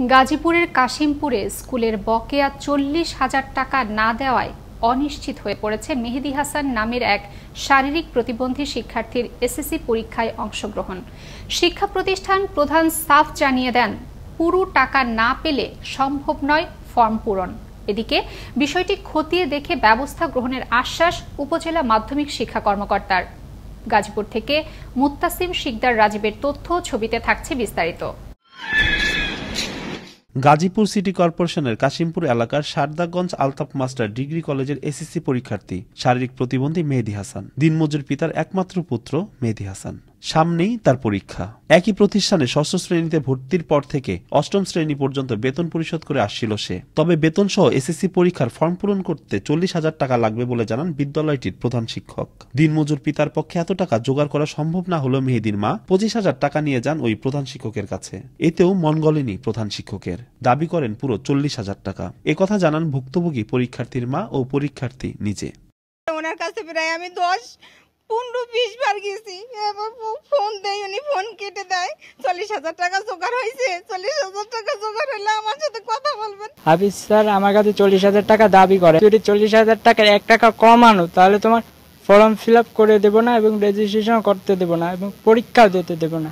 গাজীপুরের কাশিমপুরে স্কুলের বকেয়া 40,000 টাকা না দেওয়ায় অনিশ্চিত হয়ে পড়েছে মেহেদী হাসান নামের এক শারীরিক প্রতিবন্ধী শিক্ষার্থীর এসএসসি পরীক্ষায় অংশগ্রহণ। শিক্ষা প্রতিষ্ঠান প্রধান সাফ জানিয়ে দেন, পুরো টাকা না পেলে সম্ভব নয় ফর্ম পূরণ। এদিকে বিষয়টি খতিয়ে দেখে ব্যবস্থা গ্রহণের আশ্বাস উপজেলা মাধ্যমিক শিক্ষা কর্মকর্তার। গাজীপুর থেকে মুত্তাসিম শিকদার রাজীবের তথ্য, ছবিতে থাকছে বিস্তারিত। গাজীপুর সিটি কর্পোরেশনের কাশিমপুর এলাকার শারদাগঞ্জ আলতাফ মাস্টার ডিগ্রি কলেজের এসএসসি পরীক্ষার্থী শারীরিক প্রতিবন্ধী মেহেদী হাসান, দিনমজুর পিতার একমাত্র পুত্র মেহেদী হাসান। সামনেই তার পরীক্ষা। একই প্রতিষ্ঠানে ষষ্ঠ শ্রেণীতে ভর্তির পর থেকে অষ্টম শ্রেণী পর্যন্ত বেতন পরিশোধ করে আসছিল সে। তবে বেতন সহ এসএসসি পরীক্ষার ফর্ম পূরণ করতে 40,000 টাকা লাগবে বলে জানান বিদ্যালয়টির প্রধান শিক্ষক। দিনমজুর পিতার পক্ষে এত টাকা জোগাড় করা সম্ভব না হলেও মেহেদীর মা 25,000 টাকা নিয়ে যান ওই প্রধান শিক্ষকের কাছে। এতেও মন গলেনি প্রধান শিক্ষকের, দাবি করেন পুরো 40,000 টাকা। একথা জানান ভুক্তভোগী পরীক্ষার্থীর মা ও পরীক্ষার্থী নিজে। ওনার কাছে প্রায় আমি 10-15-20 বার গেছি, এবার ফোন দেয়, উনি ফোন কেটে দেয়। 40,000 টাকা জোগাড় হয়েছে, 40,000 টাকা জোগাড় হলে আমার সাথে কথা বলবেন। হাফিজ স্যার আমার কাছে 40,000 টাকা দাবি করে, যদি 40,000 টাকার 1 টাকা কম আনো তাহলে তোমার ফর্ম ফিল আপ করে দেবো না এবং রেজিস্ট্রেশন করতে দেবো না এবং পরীক্ষাও দিতে দেবো না।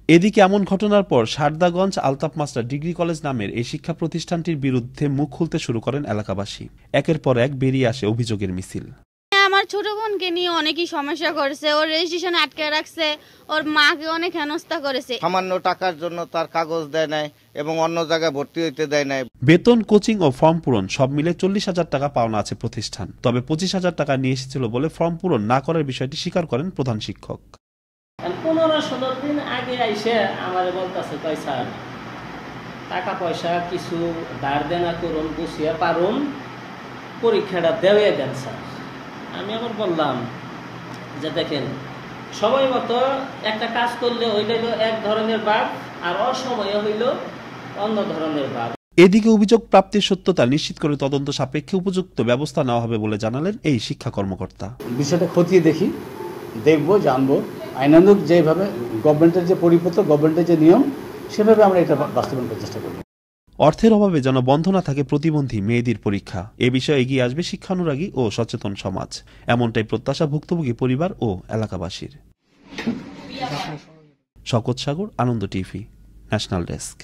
এদিকে এমন ঘটনার পর শারদাগঞ্জ আলতাফ মাস্টার ডিগ্রি কলেজ নামের এই শিক্ষা প্রতিষ্ঠানটির বিরুদ্ধে মুখ খুলতে শুরু করেন এলাকাবাসী। একের পর এক বেরিয়ে আসে অভিযোগের মিছিল। আমার ছোট বোনকে নিয়ে অনেকই সমস্যা করেছে, ওর রেজিস্ট্রেশন আটকে রাখছে, ওর মাকে অনেক হেনস্থা করেছে। সামান্য টাকার জন্য তার কাগজ দেয় নাই এবং অন্য জায়গায় ভর্তি হইতে দেয় নাই। বেতন, কোচিং ও ফর্ম পূরণ সব মিলে 40,000 টাকা পাওনা আছে প্রতিষ্ঠান। তবে 25,000 টাকা নিয়ে এসেছিল বলে ফর্ম পূরণ না করার বিষয়টি স্বীকার করেন প্রধান শিক্ষক। 15-16 দিন আগে আইসে আমার বলতেছে, কয় স্যার টাকা পয়সা কিছু ধার দেনা করুন, গুছিয়ে পারুন, পরীক্ষাটা দেওয়া দেন স্যার। আমি আবার বললাম যে দেখেন, সময় মতো একটা কাজ করলে হইল এক ধরনের ভাব, আর অসময়ে হইল অন্য ধরনের ভাব। এদিকে অভিযোগ প্রাপ্তির সত্যতা নিশ্চিত করে তদন্ত সাপেক্ষে উপযুক্ত ব্যবস্থা নেওয়া হবে বলে জানালেন এই শিক্ষা কর্মকর্তা। বিষয়টা খতিয়ে দেখি, দেখবো, জানবো, আইনানুগ যেভাবে গভর্নমেন্টের যে পরিপত্র, গভর্নমেন্টের যে নিয়ম, সেভাবে আমরা এটা বাস্তবায়ন করার চেষ্টা করব। অর্থের অভাবে যেন বন্ধ না থাকে প্রতিবন্ধী মেয়েদের পরীক্ষা। এ বিষয়ে এগিয়ে আসবে শিক্ষানুরাগী ও সচেতন সমাজ, এমনটাই প্রত্যাশা ভুক্তভোগী পরিবার ও এলাকাবাসীর। শকত সাগর, আনন্দ টিভি, ন্যাশনাল ডেস্ক।